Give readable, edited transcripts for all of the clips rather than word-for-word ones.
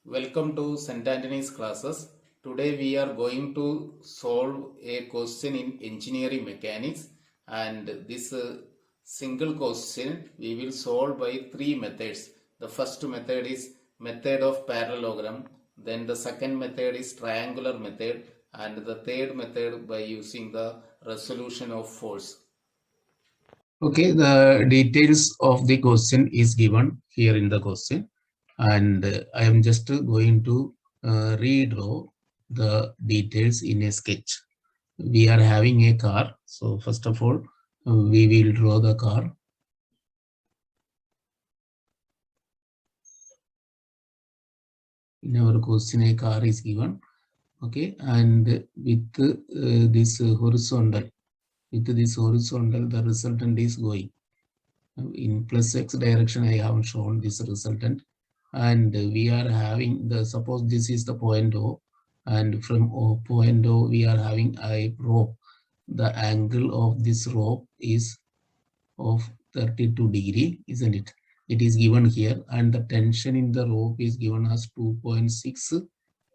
Welcome to St. Anthony's classes. Today we are going to solve a question in engineering mechanics, and this single question we will solve by three methods. The first method is method of parallelogram, then the second method is triangular method, and the third method by using the resolution of force. Okay, the details of the question is given here in the question, and I am just going to redraw the details in a sketch. We are having a car, so first of all, we will draw the car. In our question, a car is given, okay, and with this horizontal, the resultant is going. In plus x direction, I have shown this resultant, and we are having the, suppose this is the point O, and from point O we are having a rope. The angle of this rope is of 32 degree, isn't it? It is given here, and the tension in the rope is given as 2.6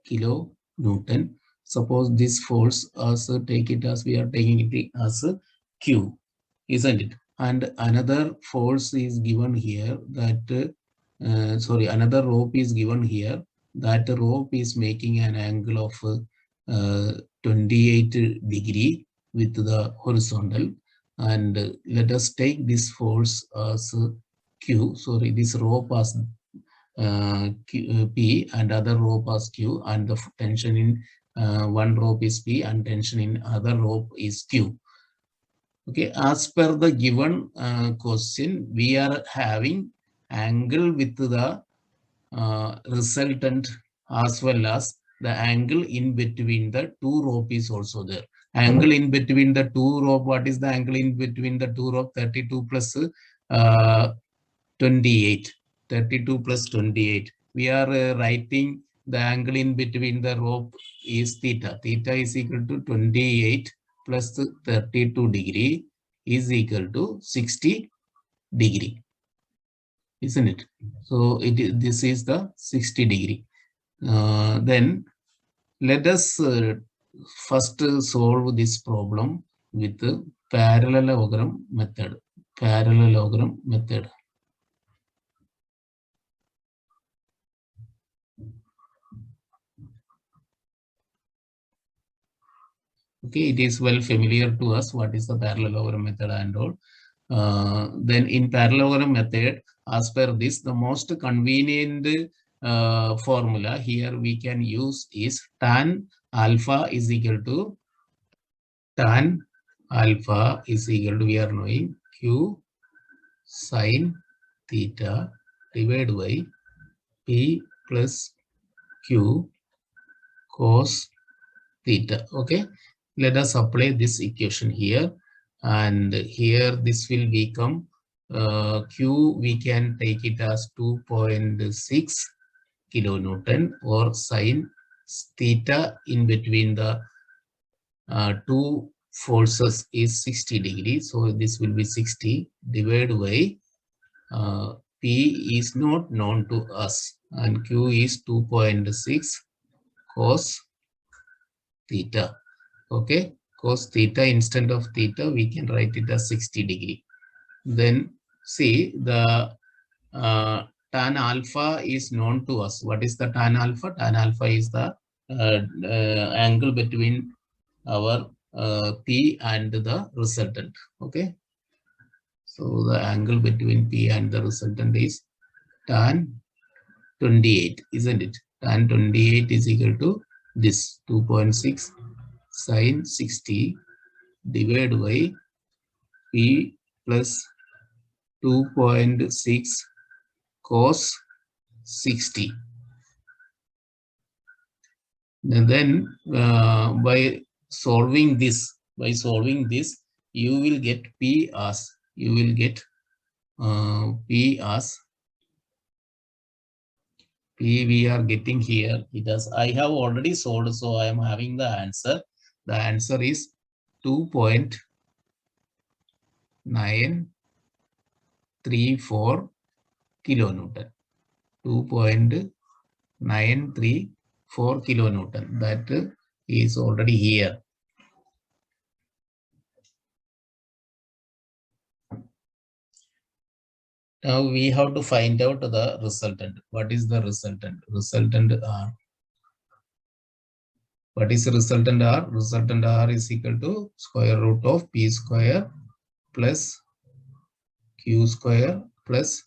kilo Newton. Suppose this force as take it as we are taking it as Q, isn't it? And another force is given here that another rope is given here. That rope is making an angle of 28 degree with the horizontal, and let us take this force as Q, this rope as P and other rope as Q, and the tension in one rope is P and tension in other rope is Q. Okay, as per the given question, we are having angle with the resultant as well as the angle in between the two rope is also there. Angle in between the two rope, what is the angle in between the two rope? 32 plus 28. 32 plus 28. We are writing the angle in between the rope is theta. Theta is equal to 28 plus 32 degree is equal to 60 degree, isn't it? So this is the 60 degree. Then let us first solve this problem with the parallelogram method. Parallelogram method. Okay, it is well familiar to us what is the parallelogram method and all. Then in parallelogram method, as per this, the most convenient formula here we can use is tan alpha is equal to we are knowing Q sine theta divided by P plus Q cos theta. Okay, let us apply this equation here, and here this will become Q, we can take it as 2.6 kilonewton, or sine theta in between the two forces is 60 degrees, so this will be 60 divided by P is not known to us, and Q is 2.6 cos theta. Okay, cos theta, instead of theta we can write it as 60 degree. Then see the tan alpha is known to us. What is the tan alpha? Tan alpha is the angle between our P and the resultant. Okay, so the angle between P and the resultant is tan 28, isn't it? Tan 28 is equal to this 2.6 sine 60 divided by P plus 2.6 cos 60. And then by solving this, you will get P as P we are getting here. It does. I have already solved, so I am having the answer. The answer is 2.934 kilonewton. 2.934 934 kilonewton. That is already here. Now we have to find out the resultant. What is the resultant? Resultant R. What is the resultant R? Resultant R is equal to square root of P square plus Q square plus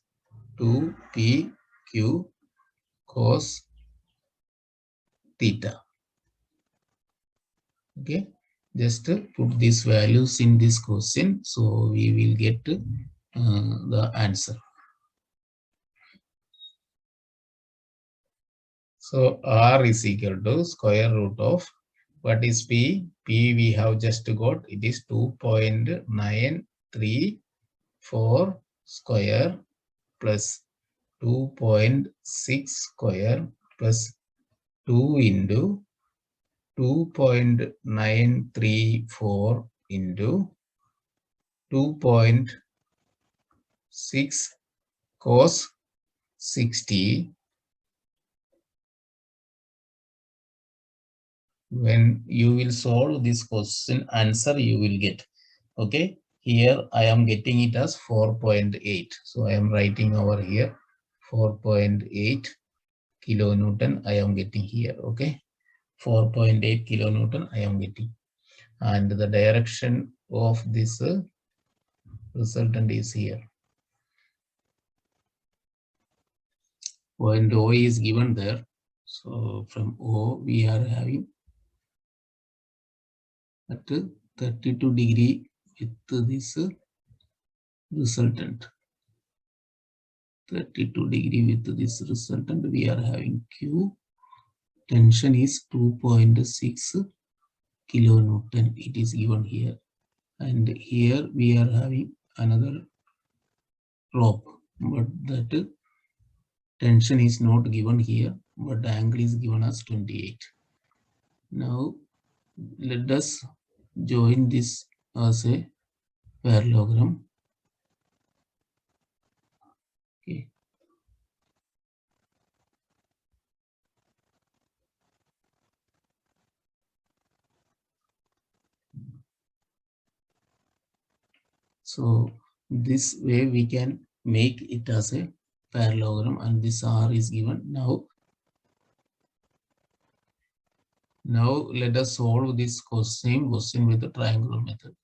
2PQ cos theta. Okay, just put these values in this question, so we will get the answer. So R is equal to square root of, what is P? P we have just got, it is 2.934 square plus 2.6 square plus 2 into 2.934 into 2.6 cos 60. When you will solve this question, answer you will get. Okay, here I am getting it as 4.8. So I am writing over here 4.8 kilonewton I am getting here. Okay, 4.8 kilonewton I am getting. And the direction of this resultant is here. Point O is given there. So from O we are having at 32 degree with this resultant. 32 degree with this resultant, we are having Q. Tension is 2.6 kilonewton. It is given here. And here we are having another rope, but that tension is not given here, but the angle is given as 28. Now let us join this as a parallelogram. Okay. So this way we can make it as a parallelogram, and this R is given. Now let us solve this same question with the triangular method.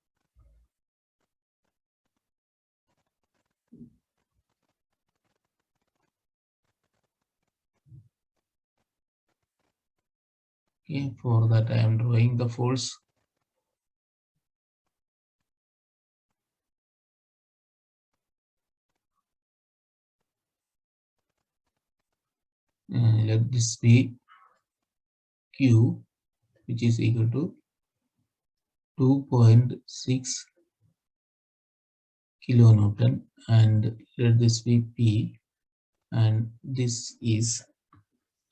Okay, for that I am drawing the force. Let this be Q, which is equal to 2.6 kilonewton, and let this be P, and this is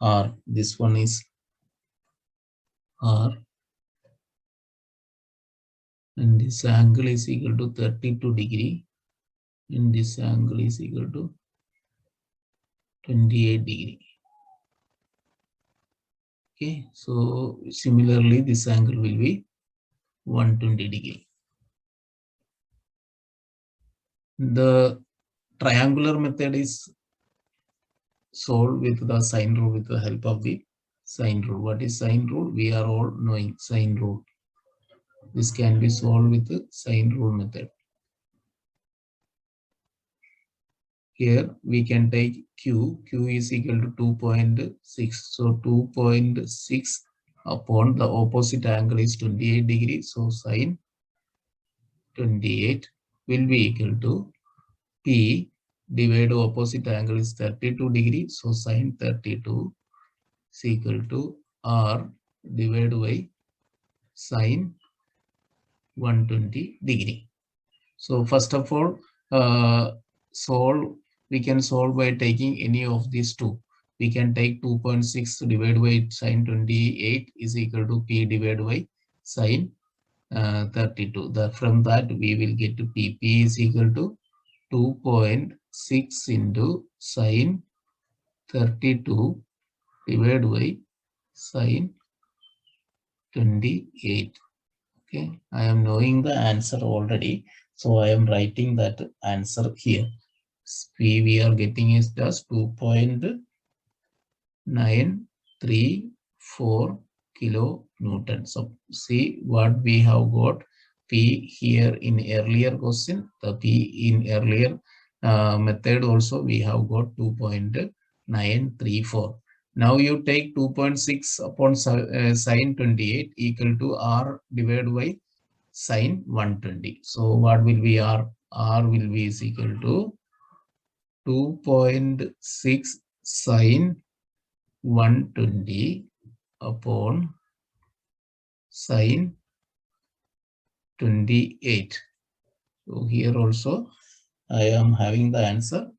R. This one is R, and this angle is equal to 32 degree, and this angle is equal to 28 degree. Okay, so similarly this angle will be 120 degree. The triangular method is solved with the sine rule, with the help of the sine rule. What is sine rule? We are all knowing sine rule. This can be solved with the sine rule method. Here we can take Q. Q is equal to 2.6. So 2.6 upon the opposite angle is 28 degrees. So sine 28 will be equal to P divided opposite angle is 32 degrees. So sine 32 is equal to R divided by sine 120 degree. So first of all, we can solve by taking any of these two. We can take 2.6 divided by sine 28 is equal to P divided by sine 32. From that we will get to P. P is equal to 2.6 into sine 32 divided by sine 28. Okay, I am knowing the answer already, so I am writing that answer here. P we are getting is just 2.934 kilonewton. So see what we have got. P here in earlier question, the P in earlier method also we have got 2.934. Now you take 2.6 upon sine 28 equal to R divided by sine 120. So what will be R? R will be is equal to 2.6 sine 120 upon sine 28. So here also I am having the answer.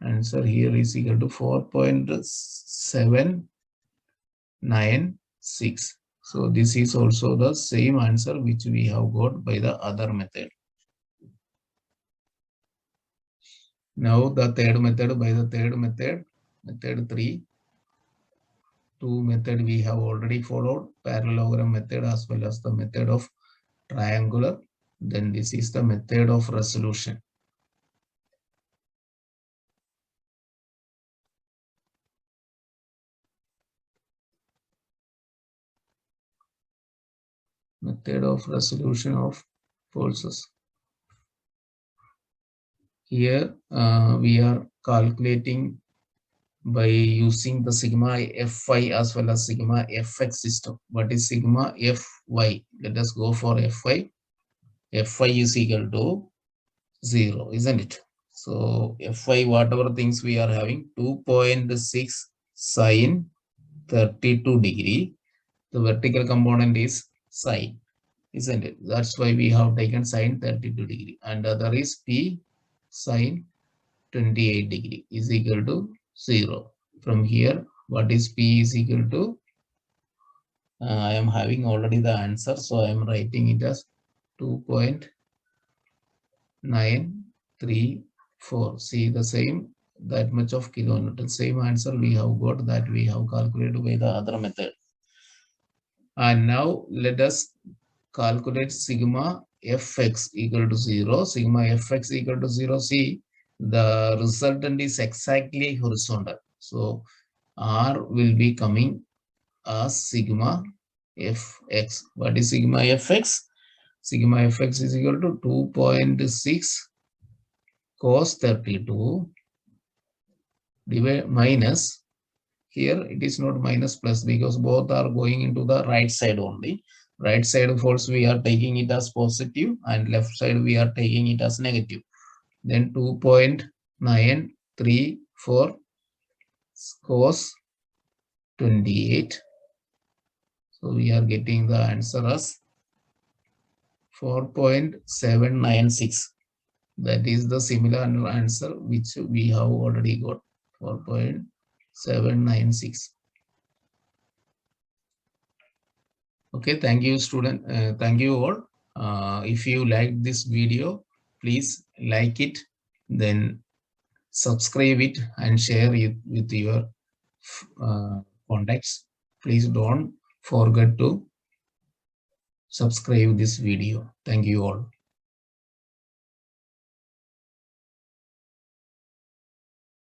Answer here is equal to 4.796. So this is also the same answer which we have got by the other method. Now the third method, by the third method, method 3. Two method we have already followed, parallelogram method as well as the method of triangular. Then this is the method of resolution. Method of resolution of forces. Here we are calculating by using the sigma Fy as well as sigma Fx system. What is sigma Fy? Let us go for Fy. Fy is equal to 0, isn't it? So Fy, whatever things we are having, 2.6 sine 32 degree. The vertical component is sine, isn't it? That's why we have taken sine 32 degree. And other is P sine 28 degree is equal to 0. From here, what is P is equal to? I am having already the answer, so I am writing it as 2.934. See the same, that much of kilonewton. Same answer we have got that we have calculated by the other method. And now let us calculate sigma Fx equal to 0. Sigma Fx equal to 0. See, the resultant is exactly horizontal. So R will be coming as sigma Fx. What is sigma Fx? Sigma Fx is equal to 2.6 cos 32 divided minus, here it is not minus plus because both are going into the right side only. Right side force we are taking it as positive and left side we are taking it as negative. Then 2.934 cos 28. So we are getting the answer as 4.796. That is the similar answer which we have already got, 4.796. Okay, thank you, student. Thank you all. If you like this video, please like it, then subscribe it and share it with your contacts. Please don't forget to subscribe this video. Thank you all.